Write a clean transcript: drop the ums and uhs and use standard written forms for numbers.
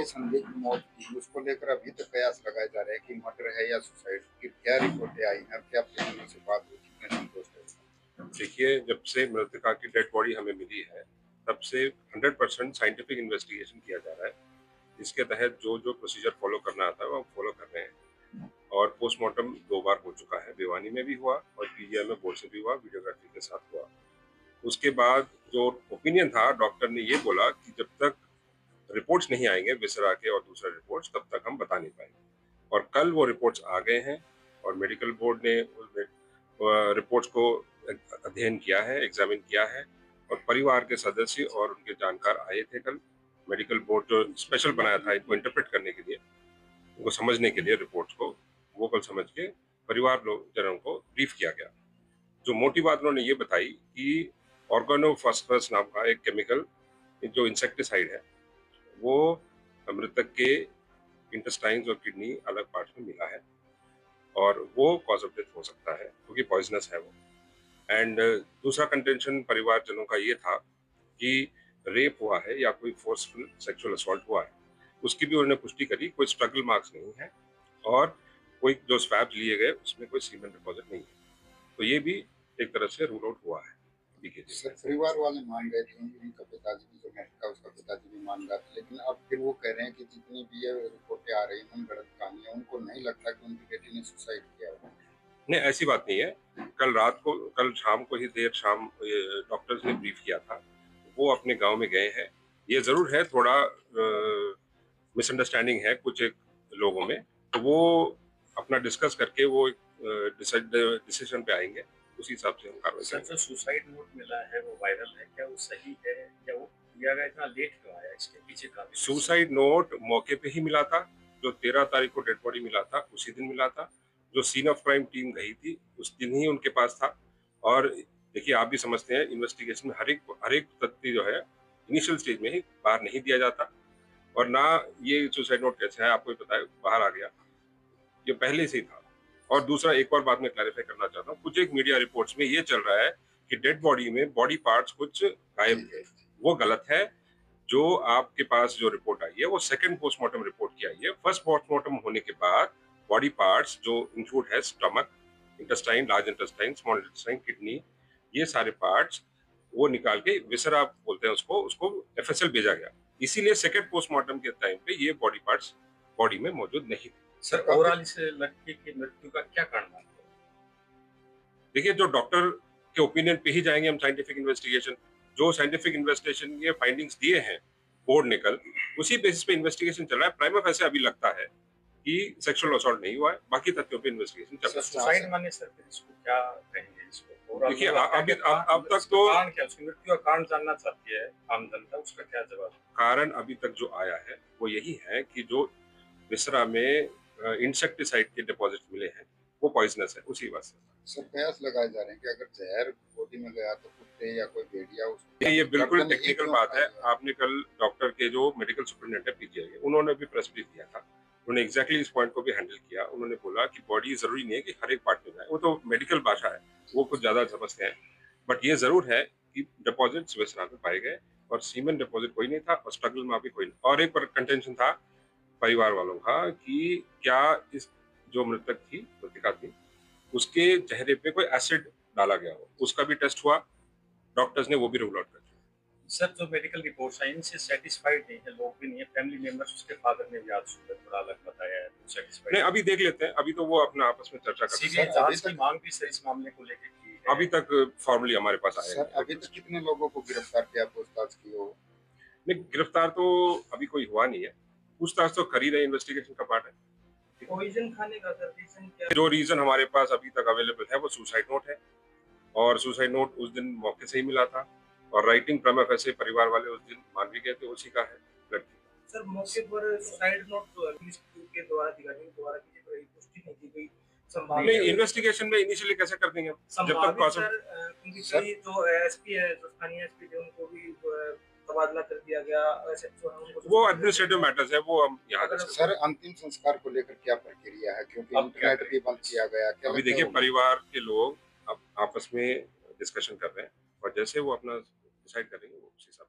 संदिग्ध मौत की, उसको लेकर अभी तक कयास लगाए जा रहे हैं कि मर्डर है या सुसाइड की। क्या रिपोर्टें आई हैं, क्या परिजनों से बात हुई, कितने संतुष्ट है? देखिए, जब से मृतका की डेड बॉडी हमें मिली है, तब से 100% साइंटिफिक इन्वेस्टिगेशन किया जा रहा है। इसके तहत जो प्रोसीजर फॉलो करना आता है, वो हम फॉलो कर रहे हैं। और पोस्टमार्टम 2 बार हो चुका है, भिवानी में भी हुआ और पीजीआई में बोर्ड से भी हुआ, वीडियोग्राफी के साथ हुआ। उसके बाद जो ओपिनियन था, डॉक्टर ने ये बोला कि जब तक रिपोर्ट्स नहीं आएंगे विसरा के और दूसरे रिपोर्ट्स, तब तक हम बता नहीं पाएंगे। और कल वो रिपोर्ट्स आ गए हैं और मेडिकल बोर्ड ने रिपोर्ट्स को अध्ययन किया है, एग्जामिन किया है और परिवार के सदस्य और उनके जानकार आए थे कल। मेडिकल बोर्ड जो स्पेशल बनाया था इनको इंटरप्रेट करने के लिए, उनको समझने के लिए रिपोर्ट्स को, वो कल समझ के परिवार लोग जनों को ब्रीफ किया गया। जो मोटी बात उन्होंने ये बताई कि ऑर्गेनोफॉस्फरस नाम का एक केमिकल जो इंसेक्टिसाइड है, वो मृतक के इंटेस्टाइन्स और किडनी अलग पार्ट में मिला है और वो कॉज ऑफ डेथ हो सकता है क्योंकि पॉइजनस है वो। एंड दूसरा कंटेंशन परिवारजनों का ये था कि रेप हुआ है या कोई फोर्सफुल सेक्सुअल असॉल्ट हुआ है, उसकी भी उन्होंने पुष्टि करी। कोई स्ट्रगल मार्क्स नहीं है और कोई जो स्वैब लिए गए उसमें कोई सीमेंट डिपॉजिट नहीं है, तो ये भी एक तरह से रूल आउट हुआ है। सर, परिवार वाले मान गए थे, उनका पिताजी भी जो मृतक, उसका पिताजी भी मान रहा था, लेकिन अब फिर वो कह रहे हैं कि जितनी भी ये रिपोर्टें आ रही हैं गलत कहानियां, उनको नहीं लगता कि उनकी बेटी ने सुसाइड किया हो। नहीं, ऐसी बात नहीं है। कल शाम को ही देर शाम डॉक्टर्स ने ब्रीफ किया था, वो अपने गांव में गए हैं। ये जरूर है थोड़ा मिसअंडरस्टैंडिंग है कुछ एक लोगों में, तो वो अपना डिस्कस करके वो डिसीजन पे आएंगे, उसी हिसाब से हम कार्रवाई करेंगे। जो सुसाइड नोट मिला है वो वायरल है क्या, वो सही है या वो दिया गया इतना लेट क्यों आया, इसके पीछे का? सुसाइड नोट मौके पे ही मिला था, जो 13 तारीख को डेड बॉडी मिला था उसी दिन मिला था। जो सीन ऑफ क्राइम टीम गई थी उस दिन ही उनके पास था। और देखिए, आप भी समझते हैं इन्वेस्टिगेशन में हर एक तथ्य जो है इनिशियल स्टेज में ही बाहर नहीं दिया जाता, और ना ये सुसाइड नोट कैसे है आपको पता है बाहर आ गया, ये पहले से ही था। और दूसरा एक और बात मैं क्लैरिफाई करना चाहता हूँ, कुछ एक मीडिया रिपोर्ट्स में ये चल रहा है कि डेड बॉडी में बॉडी पार्ट्स कुछ गायब थे, वो गलत है। जो आपके पास जो रिपोर्ट आई है वो सेकंड पोस्टमार्टम रिपोर्ट की आई है। फर्स्ट पोस्टमार्टम होने के बाद बॉडी पार्ट्स जो इंक्लूड है stomach, intestine, large intestine, small intestine, kidney, ये सारे पार्ट्स वो निकाल के विसरा बोलते हैं उसको एफएसएल भेजा गया। इसीलिए सेकंड पोस्टमार्टम के टाइम पे ये बॉडी पार्ट्स बॉडी में मौजूद नहीं थे। सर, ओवरऑल इस लड़की की मृत्यु का क्या कारण मानते हैं? देखिए, जो डॉक्टर के ओपिनियन पे ही जाएंगे हम साइंटिफिक इन्वेस्टिगेशन। जो साइंटिफिक इन्वेस्टिगेशन के फाइंडिंग्स दिए हैं बोर्ड ने कल, उसी बेसिस पे इन्वेस्टिगेशन चल रहा है। प्राइमा फेसी अभी लगता है कि सेक्सुअल असॉल्ट नहीं हुआ है, बाकी तथ्यों पे इन्वेस्टिगेशन चल रहा है। सुसाइड माने सर, फिर इसको क्या कहेंगे इसको? देखिए, अब तक तो कारण क्या, उसकी मृत्यु का कारण जानना चाहती है आम जनता, उसका क्या जवाब? कारण अभी तक जो आया है वो यही है कि जो विसरा में इंसेक्टिसाइड के डिपॉजिट मिले हैं वो पॉइजनस है, उसी वजह से। सर, कयास लगाए जा रहे हैं कि अगर जहर बॉडी में गया तो कुत्ते या कोई भेड़िया उसको। ये बिल्कुल टेक्निकल बात है। आपने कल डॉक्टर के जो मेडिकल सुपरिटेंडेंट है पीजीआई के, उन्होंने भी प्रेस ब्रीफ किया था, उन्होंने एग्जैक्टली इस पॉइंट को भी हैंडल किया। उन्होंने बोला कि बॉडी जरूरी नहीं है कि हर एक पार्ट में जाए, वो तो मेडिकल भाषा है, वो कुछ ज्यादा समझते हैं। बट ये जरूर है कि डिपॉजिट्स विसरा में पाए गए और सीमेंट डिपॉजिट कोई नहीं था और स्ट्रगल में भी कोई नहीं। और एक कंटेंशन था परिवार वालों का कि क्या इस जो मृतक थी, मृतिका थी, उसके चेहरे पे कोई एसिड डाला गया हो, उसका भी टेस्ट हुआ, डॉक्टर्स ने वो भी रूल आउट कर दिया। सर, जो मेडिकल रिपोर्ट्स हैं इनसे सेटिस्फाइड नहीं है लोग, भी नहीं है, फैमिली मेंबर्स, उसके फादर ने भी आज सुबह थोड़ा अलग बताया है, तो सेटिस्फाइड नहीं, अभी देख लेते हैं, अभी तो वो अपना आपस में चर्चा कर सीबीआई जांच की मांग भी सर इस मामले को लेकर की है। अभी तक फॉर्मली हमारे पास आया सर, अभी तक कितने लोगों को गिरफ्तार किया, पूछताछ की हो? नहीं, गिरफ्तार तो अभी कोई हुआ नहीं है, पूछताछ तो कर ही रहे, इन्वेस्टिगेशन का पार्ट है। पॉइजन खाने का सर रीजन क्या? जो रीजन हमारे पास अभी तक अवेलेबल है वो सुसाइड नोट है, और सुसाइड नोट उस दिन मौके से ही मिला था, और राइटिंग प्रमा फेसी परिवार वाले उस दिन मान भी गए थे उसी का है लड़की। सर, मौके पर सुसाइड नोट जो पुलिस के द्वारा अधिकारियों द्वारा किसी तरह की पुष्टि नहीं की गई। नहीं, इन्वेस्टिगेशन में इनिशियली कैसे कर देंगे जब तक सर जो एसपी है, जो स्थानीय एसपी थे, उनको भी तबादला कर दिया गया, ऐसे जो है उनको वो एडमिनिस्ट्रेटिव मैटर्स है, वो हम यहाँ सर, अंतिम संस्कार को लेकर क्या प्रक्रिया है, क्योंकि इंटरनेट भी बंद किया गया? अभी देखिए, परिवार के लोग अब आपस में डिस्कशन कर रहे हैं और जैसे वो अपना डिसाइड करेंगे वो उसी हिसाब